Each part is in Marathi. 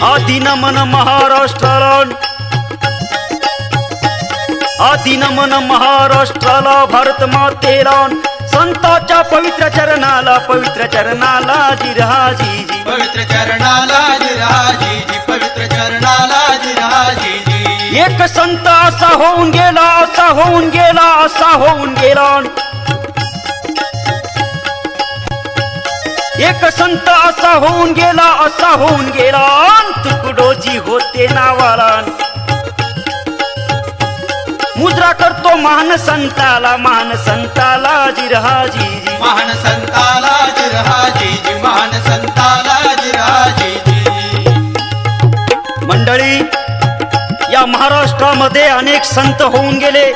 आदिनमन महाराष्ट्राला, आदिनमन महाराष्ट्राला, भारत मातेला, संतांच्या पवित्र चरणाला, पवित्र चरणाला जिरहाजी जी, पवित्र चरणाला जिरहाजी जी, पवित्र चरणाला जिरहाजी जी. एक संत असा होऊन गेला, असा होऊन गेला, असा होऊन गेला. एक संत असा होऊन गेला, असा होऊन गेला. तुकडोजी होते नावाला. मुद्रा करतो महान संताला, महान संताला जिरहाजी जी, महान संताला जिरहाजी जी, महान संताला जिरहाजी जी. मंडळी, या महाराष्ट्रामध्ये अनेक संत होऊन गेले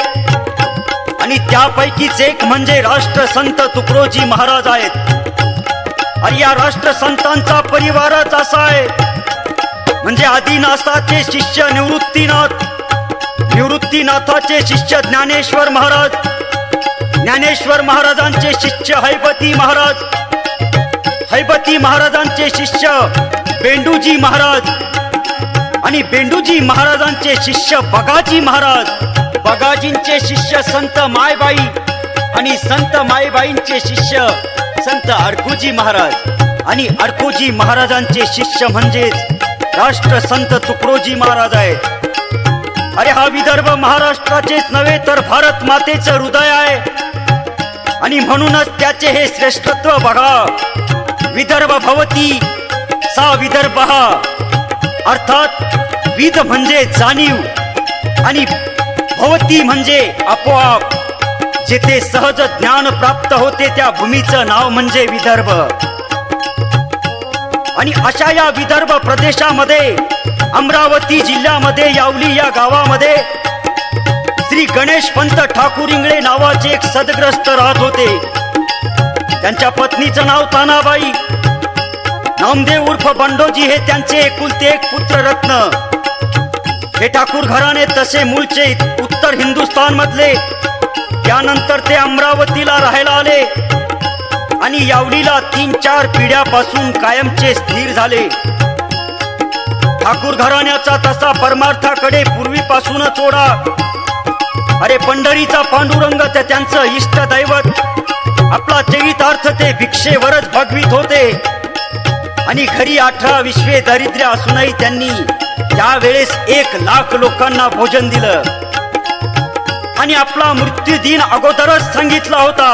आणि त्यापैकीच एक म्हणजे राष्ट्रसंत तुकडोजी महाराज आहेत. आणि या राष्ट्रसंतांचा परिवारच असा आहे, म्हणजे आदिनाथाचे शिष्य निवृत्तीनाथ, निवृत्तीनाथाचे शिष्य ज्ञानेश्वर महाराज, ज्ञानेश्वर महाराजांचे शिष्य हैबती महाराज, हैबती महाराजांचे शिष्य बेंडूजी महाराज आणि बेंडूजी महाराजांचे शिष्य बगाजी महाराज, बगाजींचे शिष्य संत मायबाई आणि संत मायबाईंचे शिष्य संत अडकोजी महाराज आणि अडकोजी महाराजांचे शिष्य म्हणजेच राष्ट्रसंत तुकडोजी महाराज आहेत. अरे हा विदर्भ महाराष्ट्राचेच नव्हे तर भारत मातेचं हृदय आहे आणि म्हणूनच त्याचे हे श्रेष्ठत्व बघा. विदर्भ भवती सा विदर्भ, अर्थात विद म्हणजे जाणीव आणि भवती म्हणजे आपोआप. जेथे सहज ज्ञान प्राप्त होते त्या भूमीचं नाव म्हणजे विदर्भ. आणि अशा या विदर्भ प्रदेशामध्ये अमरावती जिल्ह्यामध्ये यावली या गावामध्ये श्री गणेश पंत ठाकूर इंगळे नावाचे एक सदग्रस्त राहत होते. त्यांच्या पत्नीचं नाव तानाबाई. नामदेव उर्फ बंडोजी हे त्यांचे एकुलते एक पुत्र रत्न. हे ठाकूर घराणे तसे मूळचे उत्तर हिंदुस्थान मधले. त्यानंतर ते अमरावतीला राहायला आले आणि यावलीला 3-4 पिढ्यापासून कायमचे स्थिर झाले. ठाकूर घराण्याचा तसा परमार्थाकडे पूर्वीपासूनच ओढा. अरे पंढरीचा पांडुरंग ते त्यांचं इष्ट दैवत. आपला चरितार्थ ते भिक्षेवरच भगवीत होते आणि घरी 18 दारिद्र्य असूनही त्यांनी त्यावेळेस 1 लाख लोकांना भोजन दिलं आणि आपला मृत्यू दिन अगोदरच सांगितला होता.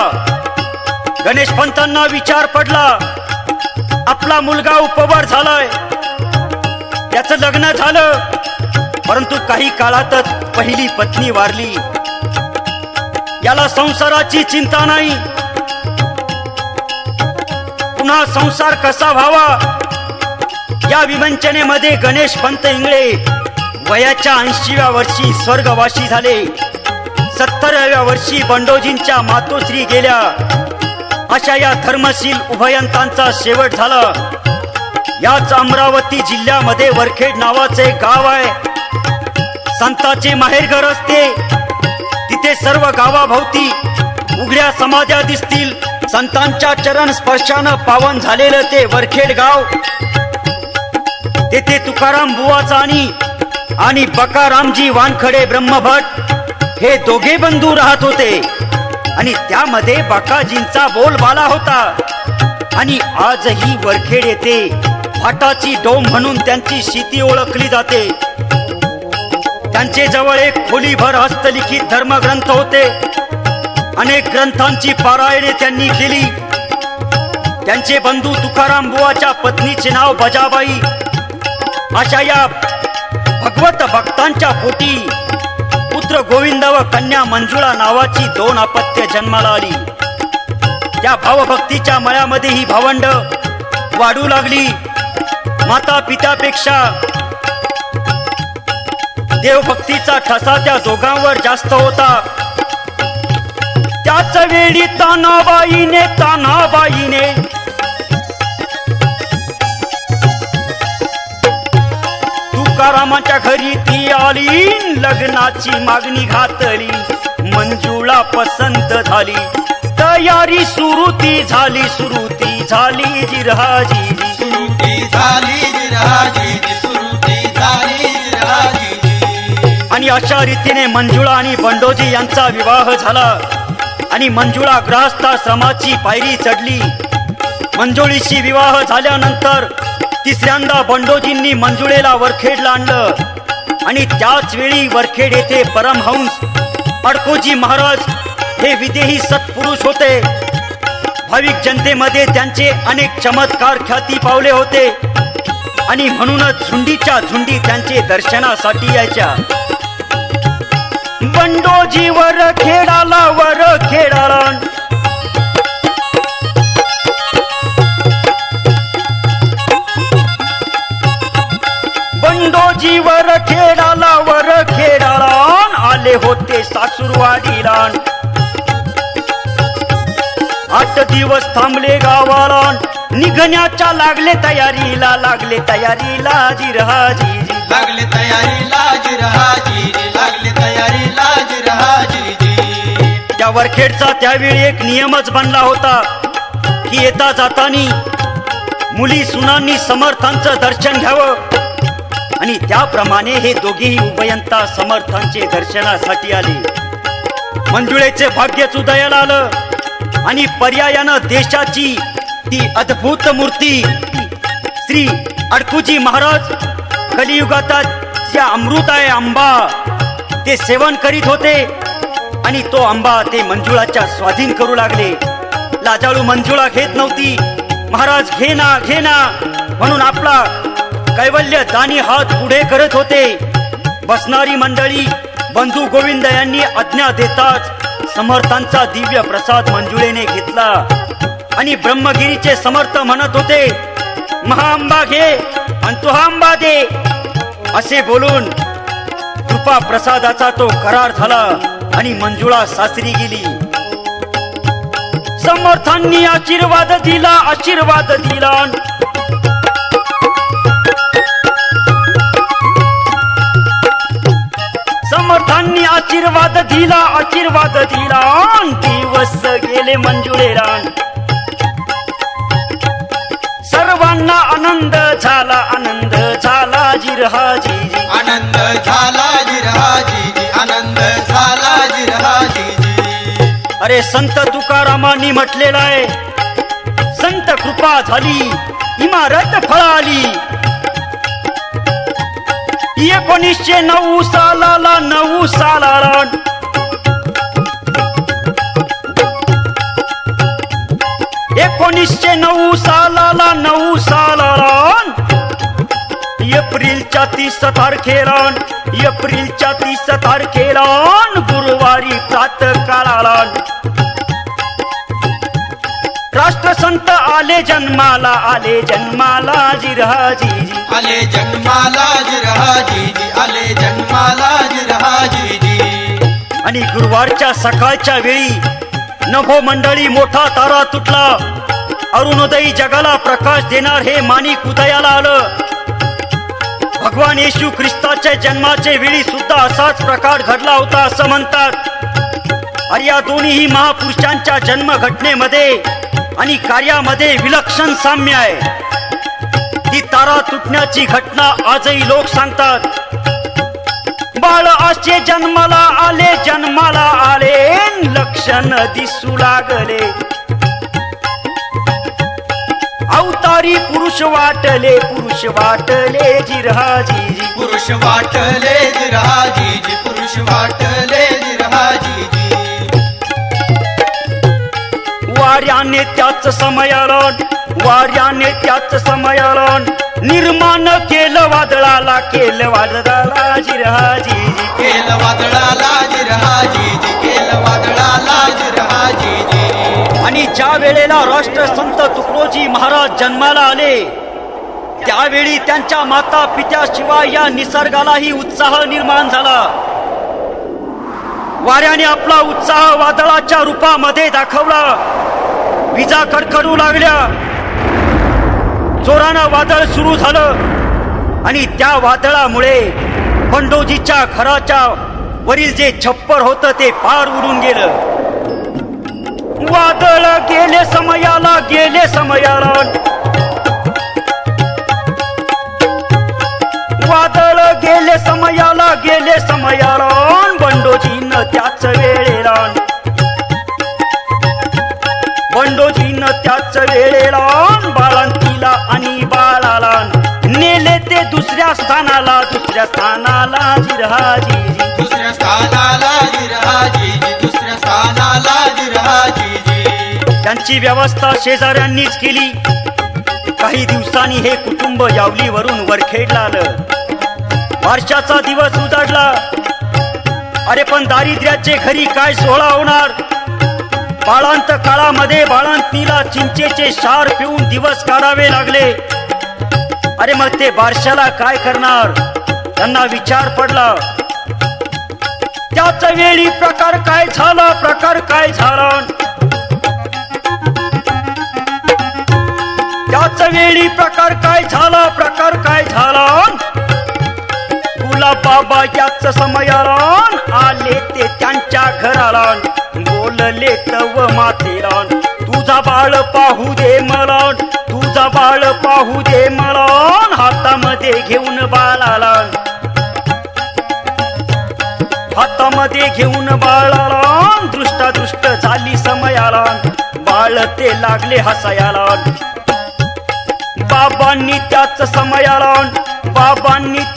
गणेश पंतांना विचार पडला, आपला मुलगा उपवर झालाय, त्याचं लग्न झालं, परंतु काही काळातच पहिली पत्नी वारली. याला संसाराची चिंता नाही, पुन्हा संसार कसा व्हावा या विवंचनेमध्ये गणेश पंत इंगळे वयाच्या 80व्या वर्षी स्वर्गवासी झाले. 70व्या वर्षी बंडोजींच्या मातोश्री गेल्या. अशा या धर्मशील उभयंतांचा शेवट झाला. याच अमरावती जिल्ह्यामध्ये वरखेड नावाचे एक गाव आहे. संतांचे माहेरघर असते. तिथे सर्व गावाभोवती उघड्या समाध्या दिसतील. संतांच्या चरण स्पर्शानं पावन झालेलं ते वरखेड गाव. तेथे तुकाराम बुवाचा आणि बकारामजी वानखडे ब्रह्मभट हे दोघे बंधू राहत होते आणि त्यामध्ये बकाजींचा बोलबाला होता. आणि आजही वरखेड येथे भाटाची डोम म्हणून त्यांची शिती ओळखली जाते. त्यांचे जवळ एक खोलीभर हस्तलिखित धर्मग्रंथ होते. अनेक ग्रंथांची पारायणे त्यांनी केली. त्यांचे बंधू तुकाराम बुवाच्या पत्नीचे नाव बजाबाई. अशा या भगवत भक्तांच्या पोटी पुत्र गोविंद व कन्या मंजुळा नावाची 2 अपत्य जन्माला आली. त्या भावभक्तीच्या मळ्यामध्ये ही भावंड वाढू लागली. माता पित्यापेक्षा देवभक्तीचा ठसा त्या दोघांवर जास्त होता. त्याच वेळी तानाबाईने तुकारामाच्या घरी ती आली. लग्नाची मागणी घातली. मंजुळा पसंत झाली. तयारी सुरुती झाली जिरहाजी. सुरुती झाली जिरहाजी, सुरुती आणि अशा रीतीने मंजुळा आणि बंडोजी यांचा विवाह झाला आणि मंजुळा गृहस्थाश्रमाची पायरी चढली. मंजुळीशी विवाह झाल्यानंतर तिसऱ्यांदा बंडोजींनी मंजुळेला वरखेडला आणलं आणि त्याच वेळी वरखेड येथे परमहंस अडकोजी महाराज हे विदेही सत्पुरुष होते. भाविक जनतेमध्ये त्यांचे अनेक चमत्कार ख्याती पावले होते आणि म्हणूनच झुंडीच्या झुंडी त्यांचे दर्शनासाठी यायच्या. बंडोजी वर खेळाला बंडोजी वर खेळाला आले होते सासूरवाडीला. 8 दिवस थांबले गावाला, निघण्याच्या लागले तयारीला जिरहाजी लागले तयारीला जिरहाजी लागले तयारीला जिरहाजी. त्या वरखेडचा त्यावेळी एक नियमच बनला होता की येता जातानी मुली सुनांनी समर्थांचं दर्शन घ्यावं आणि त्याप्रमाणे हे दोघेही उभयंता समर्थांचे दर्शनासाठी आले. मंजुळेचे भाग्यच उदयाला आलं आणि पर्यायानं देशाची ती अद्भुत मूर्ती श्री अडकुजी महाराज कलियुगात ज्या अमृत आहे आंबा ते सेवन करीत होते आणि तो आंबा ते मंजुळाच्या स्वाधीन करू लागले. लाजाळू मंजुळा घेत नव्हती. महाराज घे ना म्हणून आपला कैवल्य दानी हात पुढे करत होते. बसणारी मंडळी बंधू गोविंद यांनी आज्ञा देताच समर्थांचा दिव्य प्रसाद मंजुळेने घेतला आणि ब्रह्मगिरीचे समर्थ म्हणत होते, महाआंबा घे आणि तो आंबा दे असे बोलून कृपा प्रसादाचा तो करार झाला आणि मंजुळा सासरी गेली. समर्थांनी आशीर्वाद दिला समर्थांनी आशीर्वाद दिला दिवस गेले मंजुळेला. सर्वांना आनंद झाला जिरहाजी आनंद झाला जिरहाजी आनंद झाला जिरहाजी. अरे संत तुकारामांनी म्हटलेलं आहे, संत कृपा झाली इमारत फळाली. 1909 सालाला 9 सालाला 1909 सालाला 9 सालाला एप्रिलच्या 30 तारखेला गुरुवारी प्रातःकाळाला राष्ट्रसंत आले जन्माला जिरहाजी आले जन्माला जिरहाजी आले जन्माला जिरहाजी. आणि गुरुवारच्या सकाळच्या वेळी नभो मंडळी मोठा तारा तुटला. अरुणोदयी जगाला प्रकाश देणार हे माणिक उदयाला आलं. भगवान येशू ख्रिस्ताच्या जन्माचे वेळी सुद्धा असाच प्रकार घडला होता असं म्हणतात. अरे या दोन्ही महापुरुषांच्या जन्म घटनेमध्ये आणि कार्यामध्ये विलक्षण साम्य आहे. ती तारा तुटण्याची घटना आजही लोक सांगतात. बाळ असे जन्माला आले लक्षण दिसू लागले. अवतारी पुरुष वाटले जिरहाजी पुरुष वाटले जिरहाजी पुरुष वाटले जिरहाजी. वाऱ्याने त्याच समयाला निर्माण केलं वादळाला जिरहाजी केलं वादळाला जिरहाजी. आणि ज्या वेळेला राष्ट्रसंत तुकडोजी महाराज जन्माला आले त्यावेळी त्यांच्या माता पित्याशिवाय या निसर्गालाही उत्साह निर्माण झाला. वाऱ्याने आपला उत्साह वादळाच्या रूपामध्ये दाखवला. विजा कडकडू लागल्या. जोरानं वादळ सुरू झालं आणि त्या वादळामुळे बंडोजीच्या घराच्या वरील जे छप्पर होतं ते पार उडून गेलं. वादळ गेले समयाला वादळ गेले गेले समयाला बंडोजीनं त्याच वेळेला त्याच वेळेला बाळंतीला आणि बाळाला नेले ते दुसऱ्या स्थानाला जिरहाजी दुसऱ्या स्थानाला जिरहाजी दुसऱ्या स्थानाला जिरहाजी त्यांची व्यवस्था शेजाऱ्यांनीच केली. काही दिवसांनी हे कुटुंब यावलीवरून वरखेडला आलं. वर्षाचा दिवस उजाडला. अरे पण दारिद्र्याचे घरी काय सोहळा होणार. बाळांत काळामध्ये बाळंतीला चिंचेचे क्षार पिऊन दिवस काढावे लागले. अरे मग ते बारशाला काय करणार. त्यांना विचार पडला. त्याच वेळी प्रकार काय झाला. त्याच वेळी प्रकार काय झाला. गुलाबाबा याच समयाला आले ते त्यांच्या घराला. बोलले तव मातेला तुझा बाळ पाहू दे मला. हातामध्ये घेऊन बाळाला दृष्टादृष्ट झाली समयाला. बाळ ते लागले हसायाला. बाबांनी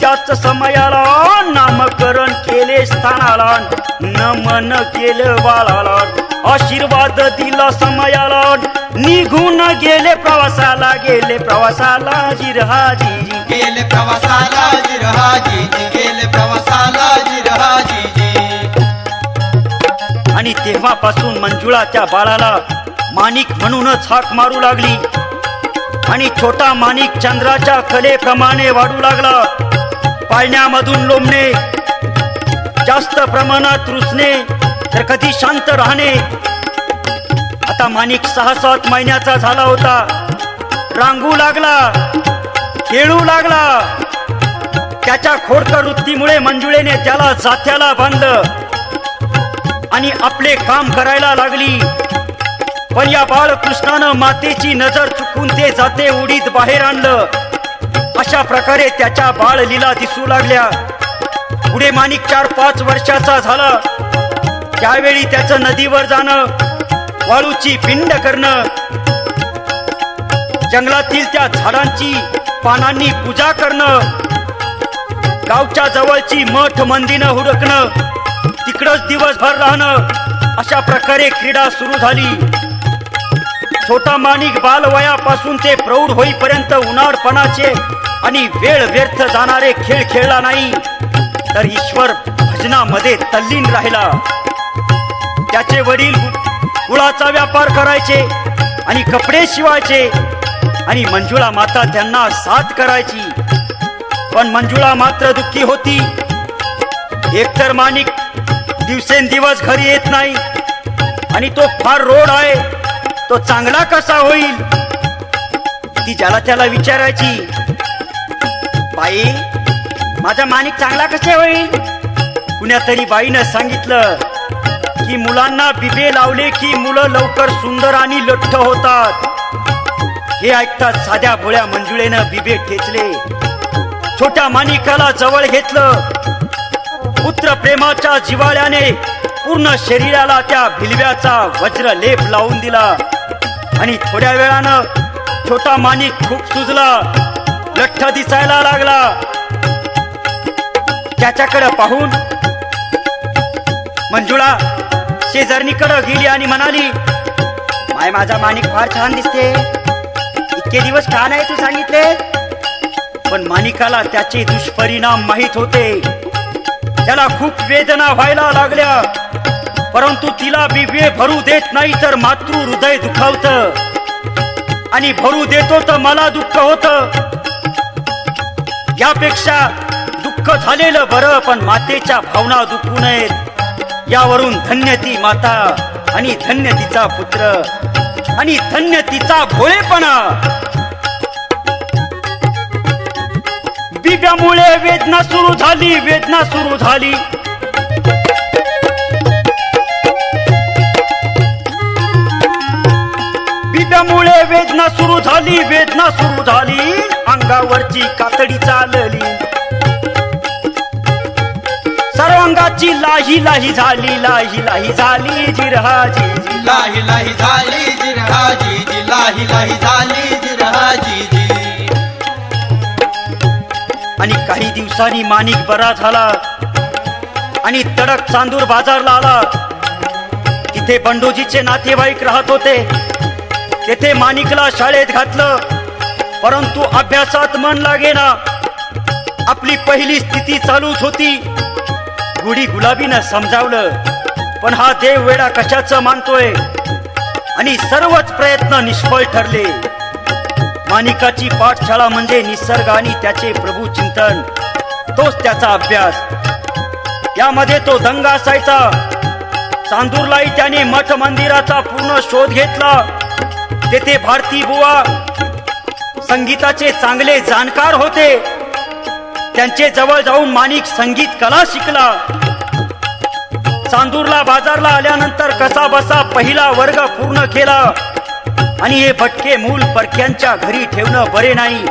त्याच समयाला नामकरण केले स्थानाला. नमन केलं बाळाला. आशीर्वाद दिला समयाला. निघून गेले प्रवासाला जिरहाजी गेले प्रवासाला जिरहाजी आणि तेव्हापासून मंजुळा त्या बाळाला माणिक म्हणूनच हाक मारू लागली. आणि छोटा माणिक चंद्राच्या कलेप्रमाणे वाढू लागला. पाळण्यामधून लोंबणे, जास्त प्रमाणात रुसणे, तर कधी शांत राहणे. आता माणिक 6-7 महिन्याचा झाला होता. रांगू लागला, खेळू लागला. त्याच्या खोडकर वृत्तीमुळे मंजुळेने त्याला जात्याला बांधलं आणि आपले काम करायला लागली. पण या बाळकृष्णानं मातेची नजर चुकून ते जाते उडीत बाहेर आणलं. अशा प्रकारे त्याच्या बाळलीला दिसू लागल्या. पुढे माणिक 4-5 वर्षाचा झाला. त्यावेळी त्याचं नदीवर जाणं, वाळूची पिंड करणं, जंगलातील त्या झाडांची पानांनी पूजा करणं, गावच्या जवळची मठ मंदिरं हुडकणं, तिकडच दिवसभर राहणं, अशा प्रकारे क्रीडा सुरू झाली. छोटा माणिक बालवयापासून ते प्रौढ होईपर्यंत उन्हाळपणाचे आणि वेळ व्यर्थ जाणारे खेळ खेळला नाही, तर ईश्वर भजनामध्ये तल्लीन राहिला. त्याचे वडील गुळाचा व्यापार करायचे आणि कपडे शिवायचे आणि मंजुळा माता त्यांना साथ करायची. पण मंजुळा मात्र दुःखी होती. एकतर माणिक दिवसेंदिवस घरी येत नाही आणि तो फार रोड आहे, तो चांगला कसा होईल. ती ज्याला त्याला विचारायची, बाई माझा माणिक चांगला कसा होईल. कुण्यातरी बाईनं सांगितलं की मुलांना बिबे लावले की मुलं लवकर सुंदर आणि लठ्ठ होतात. हे ऐकताच साध्या भोळ्या मंजुळेनं बिबे ठेचले. छोट्या माणिकाला जवळ घेतलं. पुत्र प्रेमाच्या जिव्हाळ्याने पूर्ण शरीराला त्या भिलव्याचा वज्र लेप लावून दिला आणि थोड्या वेळानं छोटा माणिक खूप सुजला, लठ्ठ दिसायला लागला. त्याच्याकडे पाहून मंजुळा शेजारणीकडे गेली आणि म्हणाली, माय माझा माणिक फार छान दिसते. इतके दिवस का नाही तू सांगितले. पण माणिकाला त्याचे दुष्परिणाम माहित होते. त्याला खूप वेदना व्हायला लागल्या. परंतु तिला बिबे भरू देत नाही तर मातृ हृदय दुखावत आणि भरू देतो तर मला दुःख होत. यापेक्षा दुःख झालेलं बरं, पण मातेच्या भावना दुखू नयेत. यावरून धन्य ती माता आणि धन्य तिचा पुत्र आणि धन्य तिचा भोळेपणा. बिब्यामुळे वेदना सुरू झाली. बिब्यामुळे वेदना सुरू झाली. अंगावरची कातडी चालली. मानिकाची लाही लाही झाली, लाही लाही झाली जिरहाजी जी. लाही लाही झाली जिरहाजी जी, लाही लाही झाली जिरहाजी जी. आणि काही दिवसांनी माणिक बरा झाला आणि तडक चांदूर बाजारला आला. तिथे बंडोजीचे नातेवाईक राहत होते. तेथे माणिकला शाळेत घातलं, परंतु अभ्यासात मन लागेना. आपली पहिली स्थिती चालूच होती. गुढी गुलाबीनं समजावलं, पण हा देव वेडा कशाचं मानतोय, आणि सर्वच प्रयत्न निष्फळ ठरले. माणिकाची पाठशाळा म्हणजे निसर्ग आणि त्याचे प्रभू चिंतन, तोच त्याचा अभ्यास. यामध्ये तो दंग असायचा. चांदूरलाही त्याने मठ मंदिराचा पूर्ण शोध घेतला. तेथे भारती बुवा संगीताचे चांगले जाणकार होते. त्यांचे जवळ जाऊन माणिक संगीत कला शिकला. चांदूरला बाजारला आल्यानंतर कसा बसा पहिला वर्ग पूर्ण केला. आणि हे भटके मूल परक्यांच्या घरी ठेवणं बरे नाही.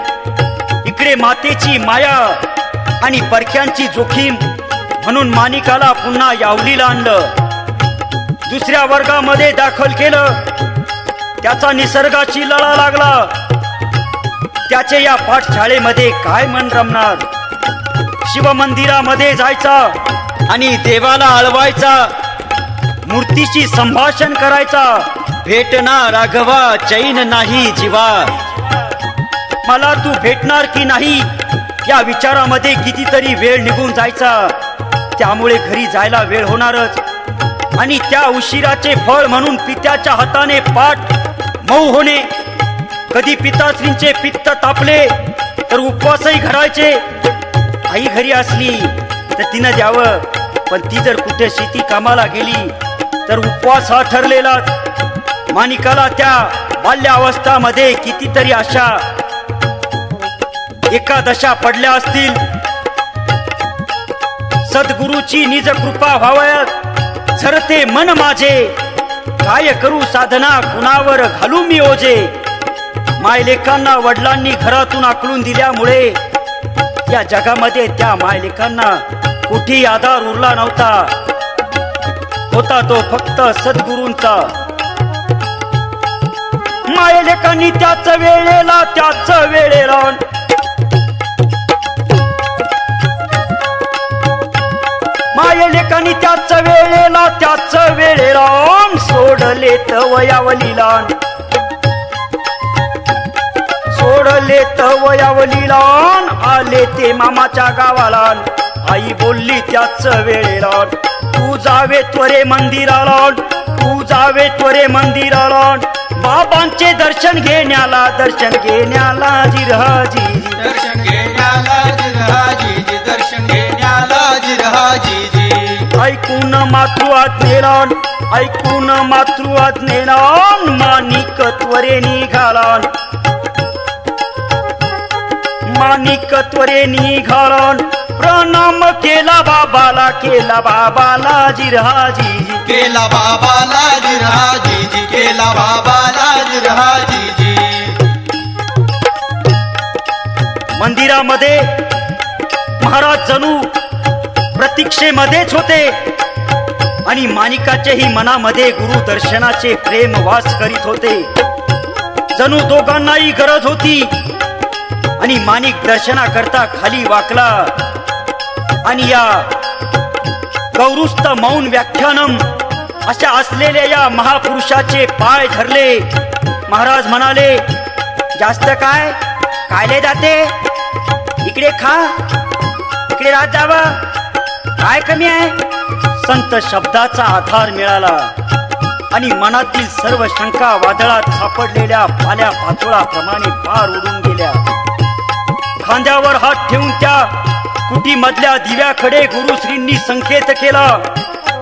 इकडे मातेची माया आणि परक्यांची जोखीम, म्हणून माणिकाला पुन्हा यावलीला आणलं. दुसऱ्या वर्गामध्ये दाखल केलं. त्याचा निसर्गाची लळा लागला. त्याचे या पाठशाळेमध्ये काय मन रमणार. शिवमंदिरामध्ये जायचा आणि देवाला आळवायचा, मूर्तीशी संभाषण करायचा. भेटना राघवा चैन नाही जीवा. मला तू भेटणार की नाही या विचारामध्ये कितीतरी वेळ निघून जायचा. त्यामुळे घरी जायला वेळ होणारच. आणि त्या उशिराचे फळ म्हणून पित्याच्या हाताने पाठ मऊ होणे. कधी पिताश्रींचे पित्त तापले तर उपवासही घडायचे. आई घरी असली तर तिनं द्यावं, पण ती जर कुठे शेती कामाला गेली तर उपवास हा ठरलेलाच. माणिकाला त्या बाल्यावस्थामध्ये कितीतरी अशा एकादशा पडल्या असतील. सद्गुरूची निज कृपा व्हावयात झरते मन माझे. काय करू साधना कुणावर घालू मी ओझे. मायलेकांना वडिलांनी घरातून आकलून दिल्यामुळे या जगामध्ये त्या मायलेकांना कुठेही आधार उरला नव्हता. होता तो फक्त सद्गुरूंचा. मायलेकांनी त्याच वेळेला मायलेकांनी त्याच वेळेला सोडले तवयावलीला. सोडले तवयावलीला आले ते मामाच्या गावाला. आई बोलली त्याच वेळेला, तू जावे त्वरे मंदिराला, तू जावे त्वरे मंदिराला. बाबांचे दर्शन घेण्याला जिरहाजी. दर्शन घेण्याला जिरहाजी जी, दर्शन घेण्याला जिरहाजी जी. ऐकून मातृआज्ञेला माणिक त्वरे निघाला. माणिक त्वरे निघाला. प्रणाम केला बाबाला जिरहाजी. केला बाबाला जिरहाजी जी, केला बाबाला जिरहाजी जी. मंदिरामध्ये महाराज जणू प्रतीक्षेमध्येच होते. आणि माणिकाच्याही मनामध्ये गुरु दर्शनाचे प्रेम वास करीत होते. जणू दोघांनाही गरज होती. आणि माणिक दर्शनाकरता खाली वाकला आणि या गौरुस्त मौन व्याख्यानम अशा असलेल्या या महापुरुषाचे पाय धरले. महाराज म्हणाले, जास्त काय कायले जाते, इकडे खा, इकडे राहत जावं, काय कमी आहे. संत शब्दाचा आधार मिळाला आणि मनातील सर्व शंका वादळात सापडलेल्या पाल्या पाचोळाप्रमाणे पार उडून गेल्या. खांद्यावर हात ठेवून त्या कुटीमधल्या दिव्याकडे गुरुश्रींनी संकेत केला.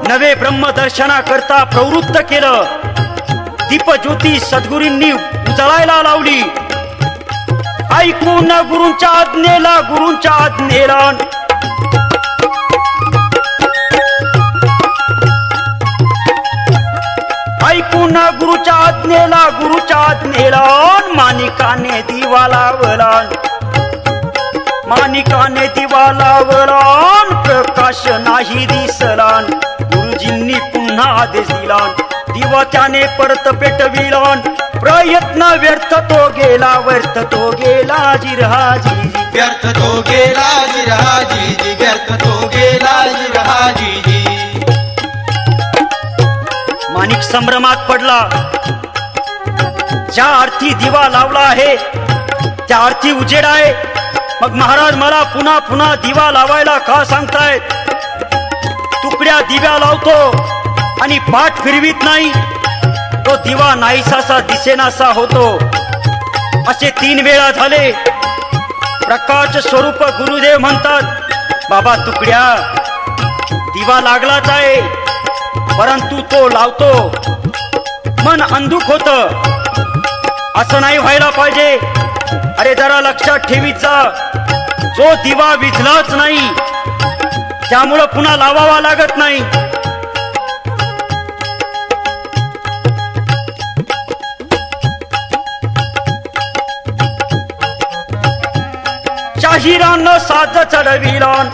नवे ब्रह्मदर्शना करता प्रवृत्त केलं. दीपज्योती सद्गुरूंनी उजळायला लावली. ऐकून गुरूंच्या आज्ञेला ऐकून गुरुच्या आज्ञेला माणिकाने दिवा लावला. माणिकाने दिवा लावलान प्रकाश नाही दिसलान गुरुजींनी पुन्हा आदेश दिलान दिवा त्याने परत पेटविलान प्रयत्न व्यर्थ तो गेला जिरहाजी व्यर्थ तो गेला जिरहाजी व्यर्थ तो गेला जिरहाजी माणिक संभ्रमात पडला ज्या अर्थी दिवा लावला आहे त्या अर्थी उजेड आहे मग महाराज मला पुन्हा पुन्हा दिवा लावायला का सांगतायत तुकड्या दिव्या लावतो आणि पाठ फिरवीत नाही तो दिवा नाहीसासा दिसेनासा होतो असे 3 वेळा झाले प्रकाश स्वरूप गुरुदेव म्हणतात बाबा तुकड्या दिवा लागलाच आहे परंतु तो लावतो मन अंधुक होत असं नाही व्हायला पाहिजे अरे जरा लक्षात ठेवीत जा जो दिवा विझलाच नाही त्यामुळं पुन्हा लावावा लागत नाही शाहिरानं साज चढविलान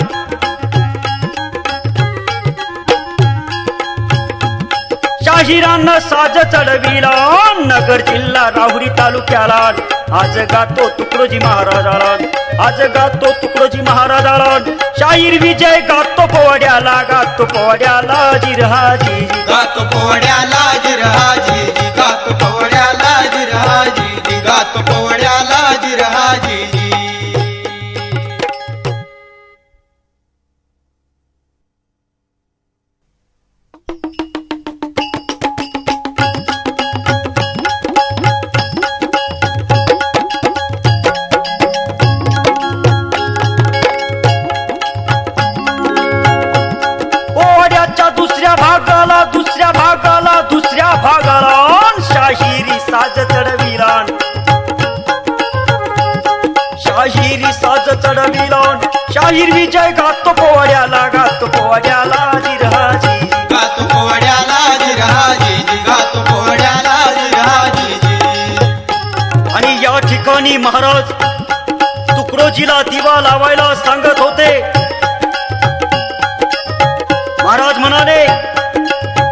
शाहिरानं साज चढविलान नगर जिल्हा राहुरी तालुक्याला आज गातो तुकडोजी महाराजाला आज गातो तुकडोजी महाराजाला शाहीर विजय गातो पोवाड्याला जिरहाजी गातो पोवाड्याला जिरहाजी गातो पोवाड्याला जिरहाजी गातो पोवाड्याला जिरहाजी दुसऱ्या भागाला शाहिरी साज चढविलान शाहीर विजय गातो पोवाड्याला जिरहाजी गातो पोवाड्याला जिरहाजी गातो पोवाड्याला जिरहाजी आणि या ठिकाणी महाराज तुकडोजीला दिवा लावायला सांगत होते महाराज म्हणाले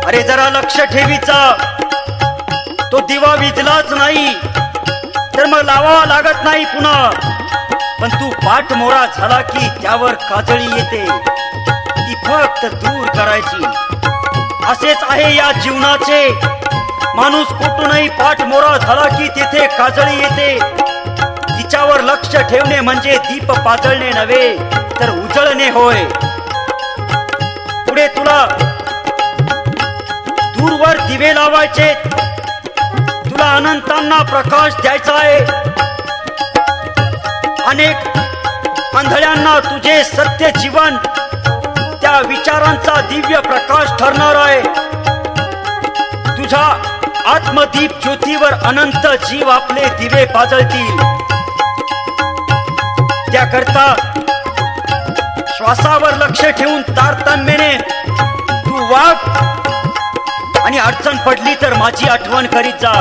अरे जरा लक्ष ठेवीचा तो दिवा विझलाच नाही तर मग लावावा लागत नाही पुन्हा पण तू पाठ मोरा झाला की त्यावर काजळी येते ती फक्त दूर करायची असेच आहे या जीवनाचे माणूस कुठूनही पाठ मोरा झाला की तेथे काजळी येते तिच्यावर लक्ष ठेवणे म्हणजे दीप पाजळणे नव्हे तर उजळणे होय पुढे तुला दूरवर दिवे लावायचे तुला अनंतांना प्रकाश द्यायचा आहे अनेक आंधळ्यांना तुझे सत्य जीवन त्या विचारांचा दिव्य प्रकाश ठरणार आहे तुझ्या आत्मदीप ज्योतीवर अनंत जीव आपले दिवे पाजळतील त्याकरता श्वासावर लक्ष ठेवून तारतम्याने तू वाग आणि अडचण पडली तर माझी आठवण करीत जा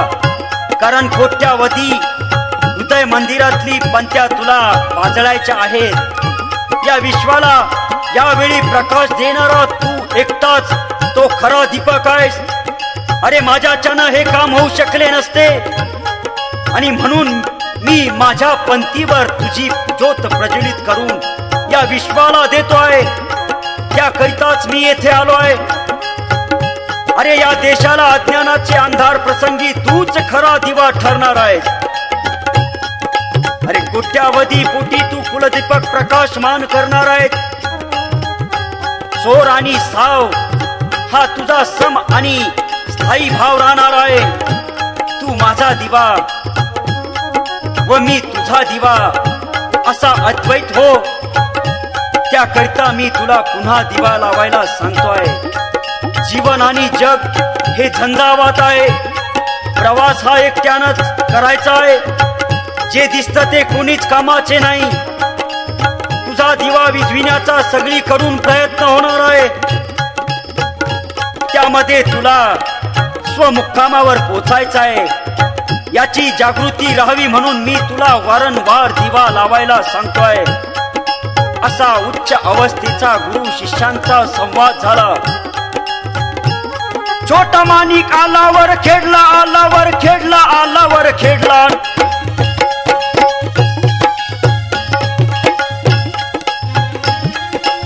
कारण कोट्यावधी हृदय मंदिरातली पंत्या तुला पाजळायच्या आहेत या विश्वाला यावेळी प्रकाश देणारा तू एकटाच तो खरा दीपक आहेस अरे माझ्याच्यानं हे काम होऊ शकले नसते आणि म्हणून मी माझ्या पंथीवर तुझी ज्योत प्रज्वलित करून या विश्वाला देतोय त्याकरिताच मी येथे आलो आहे अरे या देशाला अज्ञानाचे अंधार प्रसंगी तूच खरा दिवा ठरणार आहे अरे कोट्यावधी पोटी तू कुलदीपक प्रकाशमान करणार आहे चोर आणि साव हा तुझा सम आणि स्थायी भाव राहणार आहे तू माझा दिवा व मी तुझा दिवा असा अद्वैत हो त्याकरिता मी तुला पुन्हा दिवा लावायला सांगतोय जीवन आणि जग हे झंझावात आहे प्रवास हा एकट्यानंच करायचा आहे जे दिसतं ते कोणीच कामाचे नाही तुझा दिवा विझविण्याचा सगळीकडून प्रयत्न होणार आहे त्यामध्ये तुला स्वमुक्कामावर पोचायचं आहे याची जागृती राहावी म्हणून मी तुला वारंवार दिवा लावायला सांगतोय असा उच्च अवस्थेचा गुरु शिष्यांचा संवाद झाला. छोटा माणिक आलावर खेळला, आलावर खेळला, आलावर खेळला.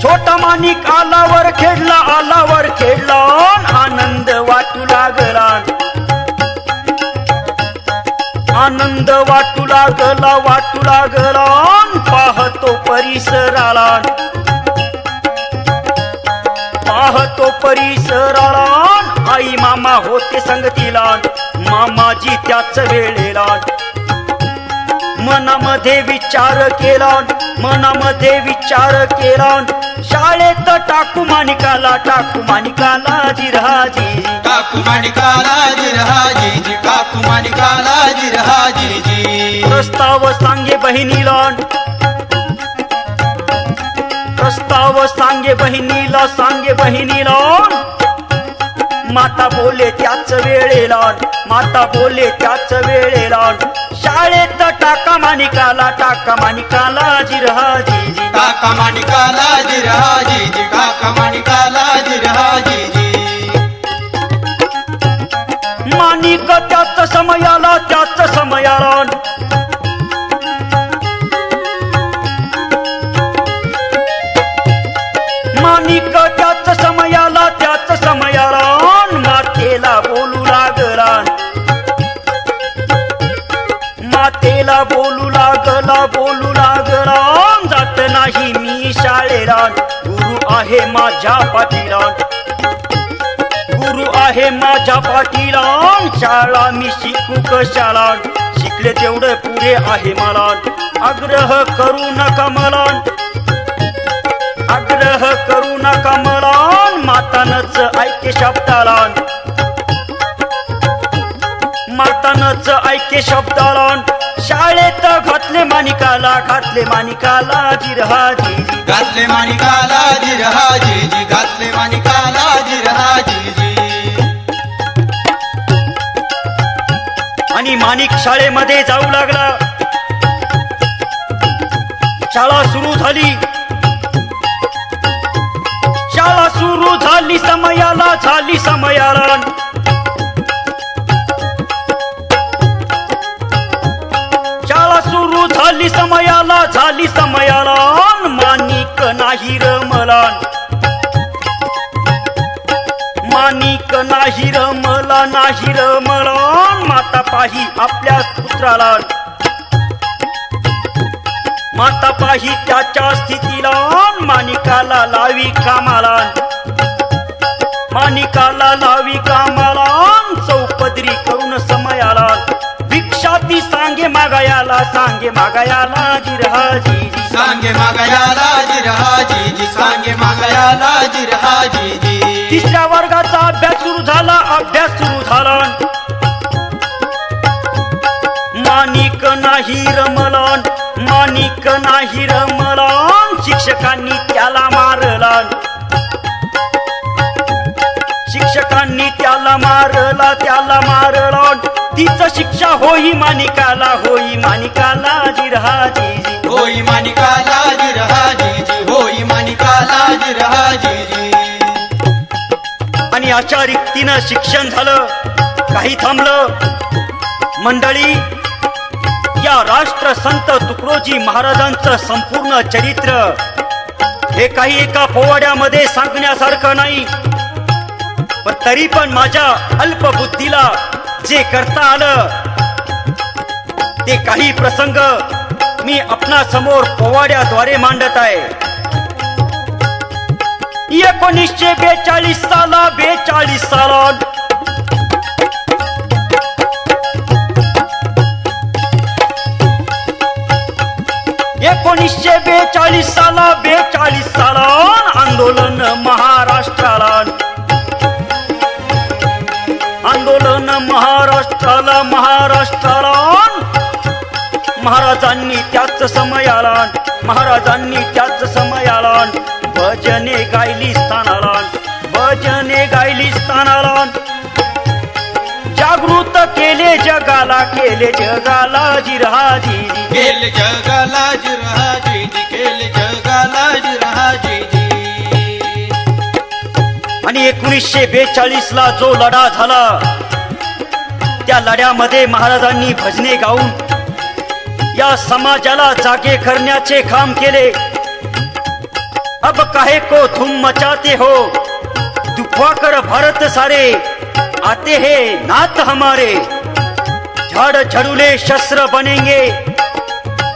छोटा माणिक आलावर खेळला, आलावर खेळला. आनंद वाटू लागला, आनंद वाटू लागला, वाटू लागला. पाहतो परिसराला, पाहतो परिसराला. आई मामा होते संगतीला, मामाजी त्याच वेळेला. मनामध्ये विचार केला, मनामध्ये विचार केला. शाळेत टाकू माणिकाला, टाकू माणिकाला जिरहाजी, टाकू माणिकाला जिरहाजी, टाकू माणिकाला जिरहाजी. प्रस्ताव सांगे बहिणीला, प्रस्ताव सांगे बहिणीला, सांगे बहिणीला. माता बोले त्याच वेळेला, माता बोले त्याच वेळेला. शाळेत टाका माणिकाला, टाका माणिकाला जिरहाजी, टाका माणिकाला जिरहाजी, टाका माणिकाला जिरहाजी. माणिक त्याच समयाला, त्याच समयाला. माणिक त्याच समयाला, त्याच समयाला. मातेला बोलू लागला, मातेला बोलू लागला, बोलू लागला. जात नाही मी शाळेला, गुरु आहे माझ्या पाठीला, गुरु आहे माझ्या पाठीला. शाळा मी शिकू कशाला, शिकले तेवढं पुरे आहे मला. आग्रह करू नका मला, आग्रह करू नका मला. मातानच ऐके शब्दाला, मातानच ऐके शब्दाला. शाळेत घातले माणिकाला, घातले माणिकाला जिरहाजी, घातले माणिकाला जिरहाजी, घातले माणिकाला जिरहाजी. आणि माणिक शाळेमध्ये जाऊ लागला. शाळा सुरू झाली, शाळा सुरू झाली समयाला, झाली समयाला. शाळा सुरू झाली समयाला, झाली समयाला. माणिक नाही रमला, माणिक नाही रमला, नाही रमला. माता पाही आपल्या पुत्राला, माता पाही त्याच्या स्थितीला. माणिकाला लावी कामाला, माणिकाला लावी कामाला. चौपदरी करून समयाला. भिक्षा ती सांगे मागायाला, सांगे मागायाला जिरहाजी, सांगे मागायाला जिरहाजी, सांगे मागायाला जिरहाजी. तिसऱ्या वर्गाचा अभ्यास सुरू झाला, अभ्यास सुरू झाला. माणिक नाही रमला, माणिक नाही रमला. शिक्षकांनी त्याला मारला, शिक्षकांनी त्याला मारला, त्याला मारला. तीच शिक्षा होई माणिकाला, होई माणिकाला जिरहाजी, होई माणिकाला जिरहाजी, होई माणिकाला जिरहाजी. आणि अशा रीतीनं शिक्षण झालं. काही थांबलं. मंडळी, या राष्ट्रसंत तुकडोजी महाराजांचं संपूर्ण चरित्र हे काही एका पोवाड्यामध्ये सांगण्यासारखं नाही. पण तरी पण माझ्या अल्पबुद्धीला जे करता आलं ते काही प्रसंग मी आपणा समोर पोवाड्याद्वारे मांडत आहे. 1942 साला, 42 साला 1942 साला, 42 साला आंदोलन महाराष्ट्राला, आंदोलन महाराष्ट्राला, महाराष्ट्राला. महाराजांनी त्याच समयाला, महाराजांनी त्याच समयाला भजने गायली स्थानाला, भजने गायली स्थानाला. जागृत केले जगाला, केले जगाला जिरहाजी, केले जगाला जिरहाजी, केले जगाला आणि 1942 ला जो लढा झाला त्या लढ्यामध्ये महाराजांनी भजने गाऊन या समाजाला जागे करण्याचे काम केले. अब काहे को धूम मचाते हो, दुखवा कर भारत सारे, आते हैं नाथ हमारे. झाड़ झड़ूले शस्त्र बनेंगे,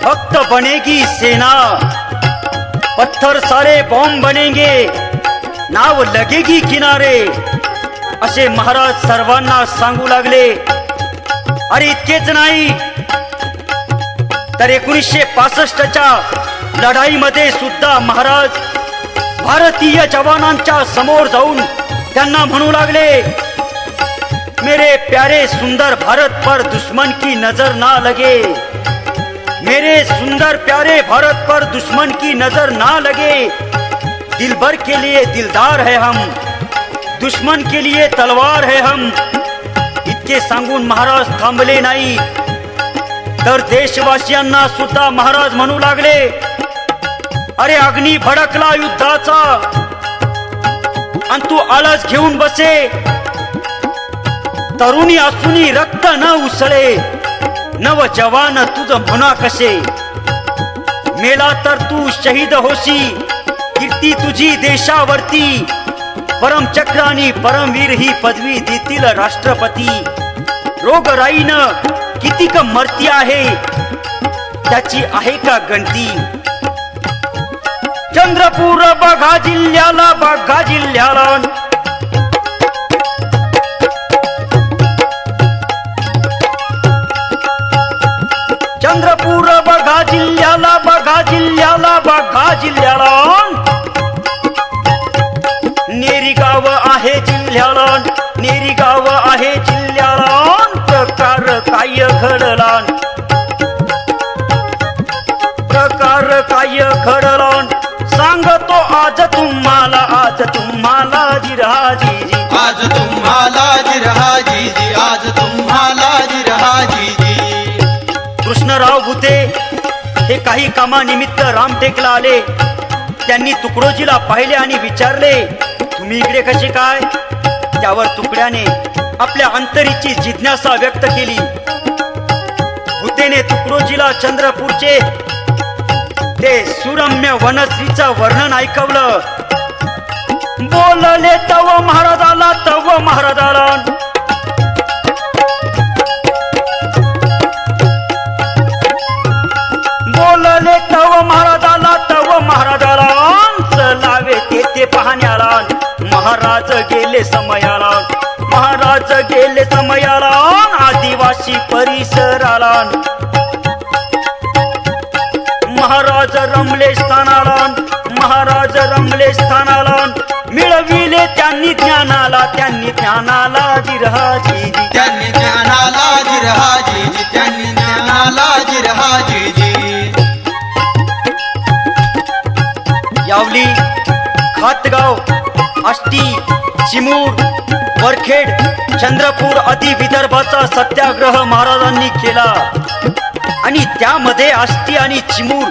भक्त बनेगी सेना, पत्थर सारे बॉम्ब बनेंगे, नाव लगेगी किनारे, असे महाराज सर्वांना सांगू लागले. अरे इतकेच नाही तर 1965च्या लढाईमध्ये सुद्धा महाराज भारतीय जवानांच्या समोर जाऊन त्यांना म्हणू लागले, मेरे प्यारे सुंदर भारत पर दुश्मन की नजर ना लगे, मेरे सुंदर प्यारे भारत पर दुश्मन की नजर ना लगे. दिलबर के लिए दिलदार है हम, दुश्मन के लिए तलवार है हम. इतके सांगून महाराज थांबले नाही तर देशवासियांना सुद्धा महाराज म्हणू लागले, अरे अग्नी भडकला युद्धाचा आणि तू आळस घेऊन बसे. तरुणी असूनी रक्त न उसळे, नव जवान तुझ म्हणा कसे. मेला तर तू शहीद होशी, कीर्ती तुझी देशावरती. परमचक्र आणि परमवीर ही पदवी देतील राष्ट्रपती. रोगराईनं कितीक मरती आहे, त्याची आहे का गणती. चंद्रपूर बघा जिल्ह्याला, बघा जिल्ह्याला, चंद्रपूर बघा जिल्ह्याला, बघा जिल्ह्याला, बघा जिल्ह्याला. नेरी गाव आहे जिल्ह्याला, नेरी गाव आहे जिल्ह्याला. प्रकार काय घडला, प्रकार काय घडला, सांगतो आज तुम्हाला, आज तुम्हाला जिराजीजी, आज तुम्हाला जिरहाजीजी, आज तुम्हाला जिरहाजीजी. कृष्णराव भुते हे काही कामानिमित्त रामटेकला आले. त्यांनी तुकडोजीला पाहिले आणि विचारले, तुम्ही इकडे कसे काय. त्यावर तुकड्याने आपल्या अंतरीची जिज्ञासा व्यक्त केली. भुतेने तुकडोजीला चंद्रपूरचे ते सुरम्य वनश्रीचं वर्णन ऐकवलं. बोलले तव महाराजाला, तव महाराजाला. बोलले तव महाराजाला, तव महाराजाला. चलावे तेथे पाहण्याला, महाराज गेले समयाला, महाराज गेले समयाला. आदिवासी परिसराला महाराज रमले स्थानाला, महाराज रमले स्थानाला. मिळविले त्यांनी ज्ञानाला, त्यांनी ज्ञानाला जिरहाजीजी, त्यांनी ज्ञानाला जिरहाजीजी, त्यांनी ज्ञानाला जिरहाजीजी. यावली, खातगाव, आष्टी, चिमूर, वरखेड, चंद्रपूर आदी विदर्भाचा सत्याग्रह महाराजांनी केला. आणि त्यामध्ये आष्टी आणि चिमूर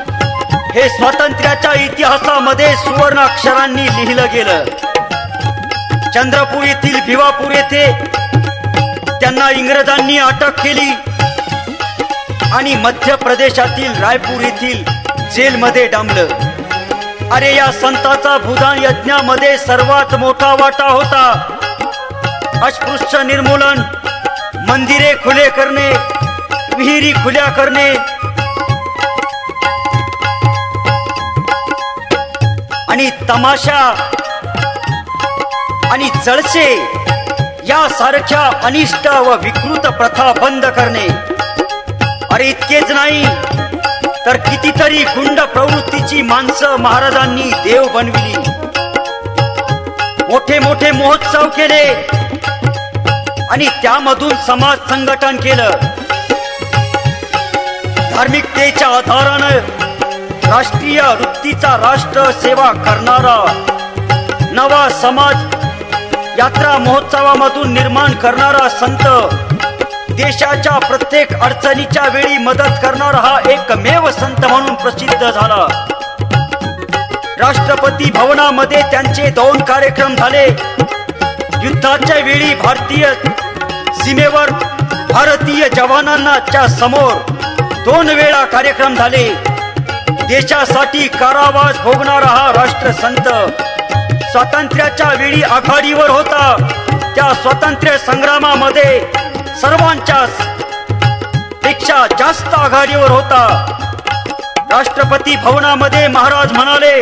हे स्वातंत्र्याच्या इतिहासामध्ये सुवर्ण अक्षरांनी लिहिलं गेलं. चंद्रपूर येथील भिवापूर येथे त्यांना इंग्रजांनी अटक केली आणि मध्य प्रदेशातील रायपूर येथील जेलमध्ये डांबलं. अरे या संताचा भूदान यज्ञामध्ये सर्वात मोठा वाटा होता. अस्पृश्य निर्मूलन, मंदिरे खुले करणे, विहिरी खुल्या करणे आणि तमाशा आणि जळसे यासारख्या अनिष्ट व विकृत प्रथा बंद करणे. अरे इतकेच नाही तर कितीतरी गुंड प्रवृत्तीची माणसं महाराजांनी देव बनविली. मोठे मोठे महोत्सव केले आणि त्यामधून समाज संघटन केलं. धार्मिकतेच्या आधारानं राष्ट्रीय वृत्तीचा राष्ट्र सेवा करणारा नवा समाज यात्रा महोत्सवामधून निर्माण करणारा संत, देशाच्या प्रत्येक अडचणीच्या वेळी मदत करणारा हा एकमेव संत म्हणून प्रसिद्ध झाला. राष्ट्रपती भवनामध्ये त्यांचे 2 कार्यक्रम झाले. युद्धाच्या वेळी भारतीय सीमेवर भारतीय जवानांच्या समोर 2 वेळा कार्यक्रम झाले. देशासाठी कारावास भोगणारा हा राष्ट्रसंत स्वातंत्र्याच्या वेळी आघाडीवर होता. त्या स्वातंत्र्य संग्रामामध्ये सर्वांच्या पेक्षा जास्त आघाडीवर होता. राष्ट्रपती भवनामध्ये महाराज म्हणाले,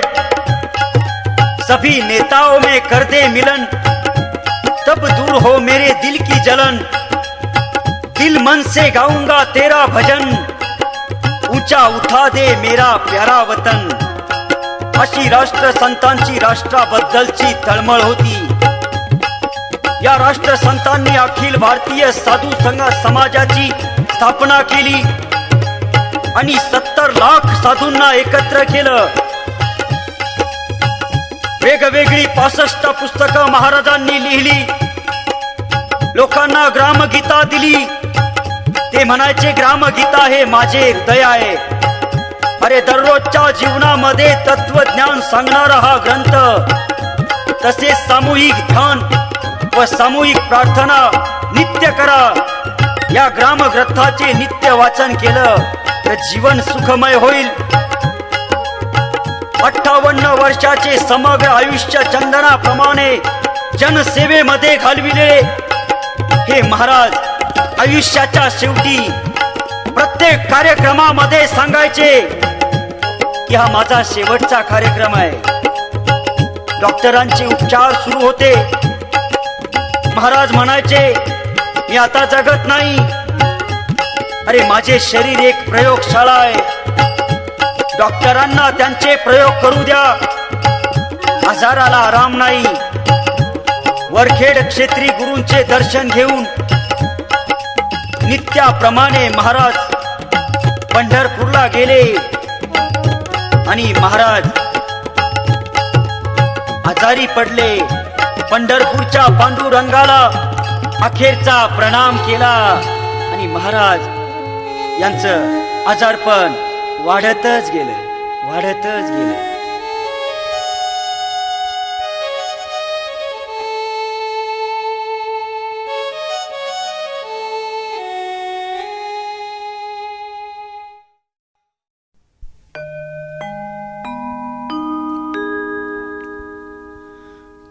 सभी नेताओं में कर दे मिलन, तब दूर हो मेरे दिल की जलन, दिल मन से गाऊंगा तेरा भजन, ऊंचा उठा दे मेरा प्यारा वतन. अशी राष्ट्रसंतांची राष्ट्राबद्दलची तळमळ होती. या राष्ट्रसंतांनी अखिल भारतीय साधू समाजाची स्थापना केली आणि 70 लाख साधूंना एकत्र केलं. वेगवेगळी 65 पुस्तकं महाराजांनी लिहिली. लोकांना ग्रामगीता दिली. ते म्हणायचे, ग्रामगीता हे माझे हृदय आहे. अरे, दररोजच्या जीवनामध्ये तत्वज्ञान सांगणारा हा ग्रंथ, तसेच सामूहिक ध्यान व सामूहिक प्रार्थना नित्य करा. या ग्रामग्रंथाचे नित्य वाचन केलं तर जीवन सुखमय होईल. 58 वर्षाचे समग्र आयुष्य चंदनाप्रमाणे जनसेवेमध्ये घालविले हे महाराज आयुष्याच्या शेवटी प्रत्येक कार्यक्रमामध्ये सांगायचे की हा माझा शेवटचा कार्यक्रम आहे. डॉक्टरांचे उपचार सुरू होते. महाराज म्हणायचे, मी आता जगत नाही. अरे, माझे शरीर एक प्रयोगशाळा आहे. डॉक्टरांना त्यांचे प्रयोग करू द्या. आजाराला आराम नाही. वरखेड क्षेत्री गुरूंचे दर्शन घेऊन नित्याप्रमाणे महाराज पंढरपूरला गेले आणि महाराज आजारी पडले. पंढरपूरच्या पांडुरंगाला अखेरचा प्रणाम केला आणि महाराज यांचं आजारपण वाढतच गेलं.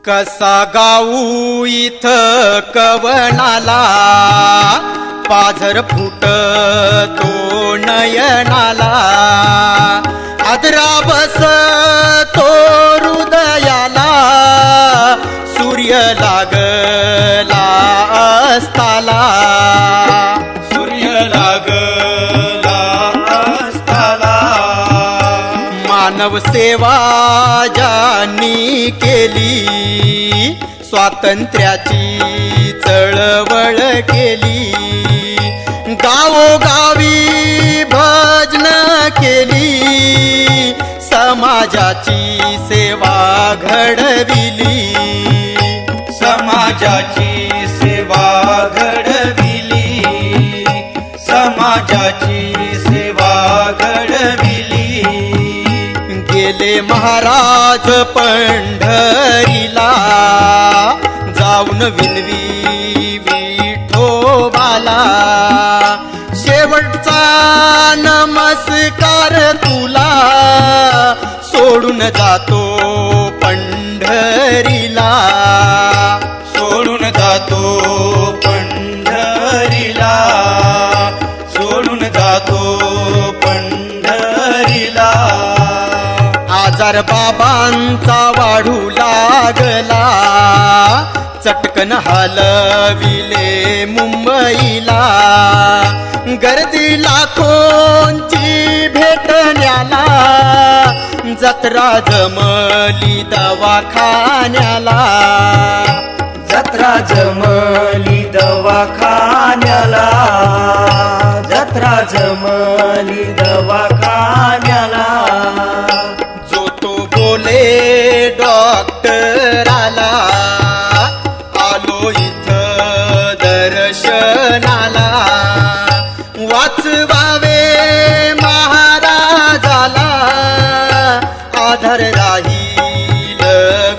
कसा गाऊ इथं कवनाला, पाझर फुटतो नयनाला, आदरा बसतो हृदयाला, सूर्य लागला अस्ताला, सूर्य लागला अस्ताला. मानव सेवा ज्यांनी केली, स्वातंत्र्याची चळवळ केली, गावोगावी भजन केली, समाजाची सेवा घडविली, समाजाची सेवा घडविली, समाजाची सेवा घडविली. गेले महाराज पंढरीला, जाऊन विनवी विठोबाला, शेवटचा नमस्कार तुला, सोडून जातो पंढरीला, सोडून जातो पंढरीला, सोडून जातो पंढरीला. आजार बाबांचा वाढू लागला, चटकन हलविले मुंबईला, गर्दी लाखोंची भेटण्याला, जत्रा जमली दवाखान्याला, जत्रा जमली दवाखान्याला, जत्रा जमली दवाखान्याला. जो तो बोले डॉक्टराला, आलो इथं दर्शनाला, वाचवावे महाराजाला, आधार राहील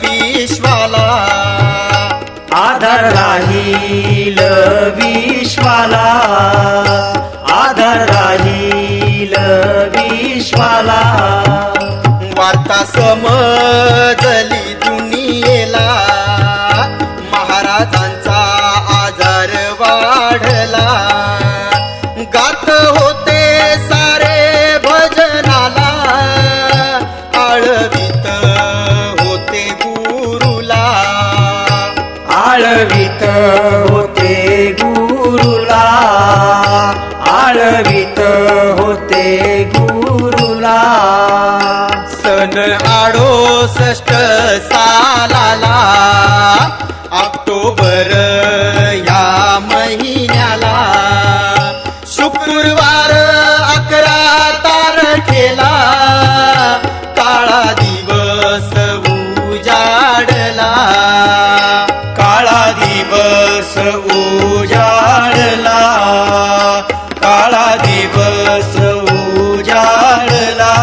विश्वाला, आधार राहील विश्वाला, आधार राहील विश्वाला. वार्ता समजली दुनियेला, महाराजांचा आजार वाढला. गात होते सारे भजनाला, आळवीत होते गुरुला. आळवीत होते गुरुला, आळवीत होते गुरुला. सन 68 सालाला, ऑक्टोबर या महिन्याला, शुक्रवार 11 तारखेला, काळा दिवस उजाडला. काळा दिवस उजाडला, काळा दिवस उजाडला.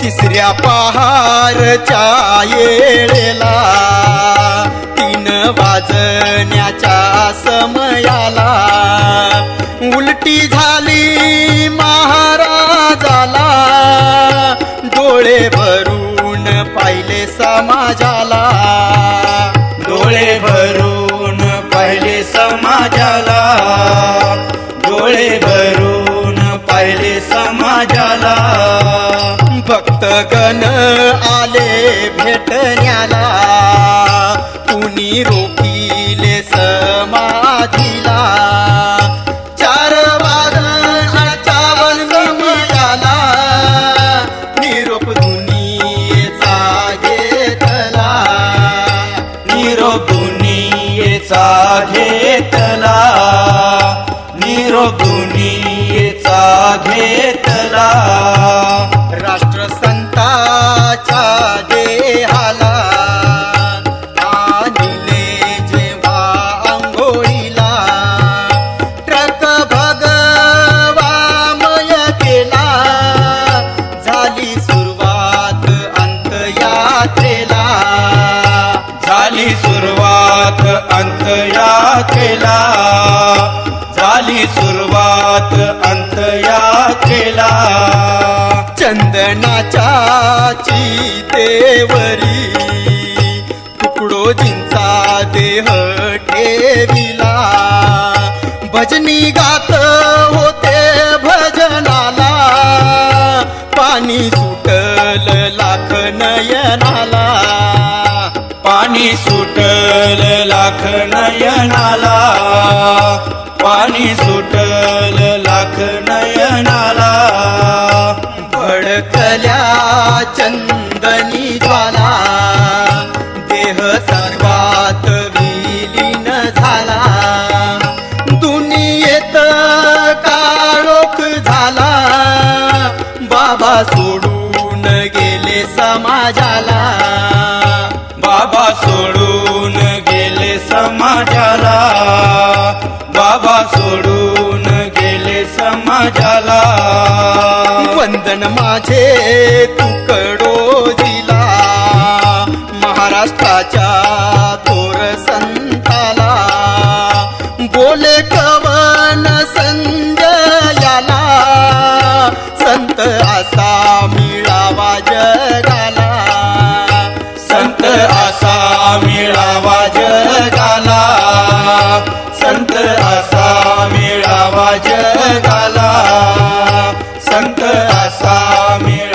तिसऱ्या पहारच्या येळेला, 3 वाजण्याच्या समयाला, उलटी झाली महाराजाला. डोळे भरून पाहिले समाजाला, डोळे भरून पाहिले समाजाला, डोळे भरून पाहिले समाजाला. भक्तगण आले भेटण्याला, कुणी रोखिले समाधीला. 4 वाजण्याच्या समयाला, निरोप दुनियेचा घेतला. निरोप दुनियेचा घेतला, निरोप दुनियेचा घेतला. राष्ट्रसंताच्या देहाला, आणले जेव्हा अंघोळीला. ट्रक भगवामय केला, झाली सुरुवात अंतयात्रेला. झाली सुरुवात अंतयात्रेला, झाली सुरुवात अंतयात्रेला. चंदनाच्या चितेवरी, तुकडोजींचा देह ठेविला. भजनी गात होते भजनाला, पाणी सुटल लाख नयनाला. पाणी सुटल लाख नयनाला, पाणी सुटल लाख नयनाला. भडकल्या चंदनी ज्वाला, देह सर्वात विलीन झाला. दुनियेत काळोख झाला, बाबा सोडून गेले समाजाला. बाबा सोडून गेले समाजाला, बाबा सोडून गेले समाजाला. वंदन माझे तुकडोजीला, महाराष्ट्राच्या थोर संताला. बोले कवन संजयाला, संत असा मिळावा जगाला. संत असा मिळावा जगाला, संत असा मिळावा जगाला, संत असा मिळावा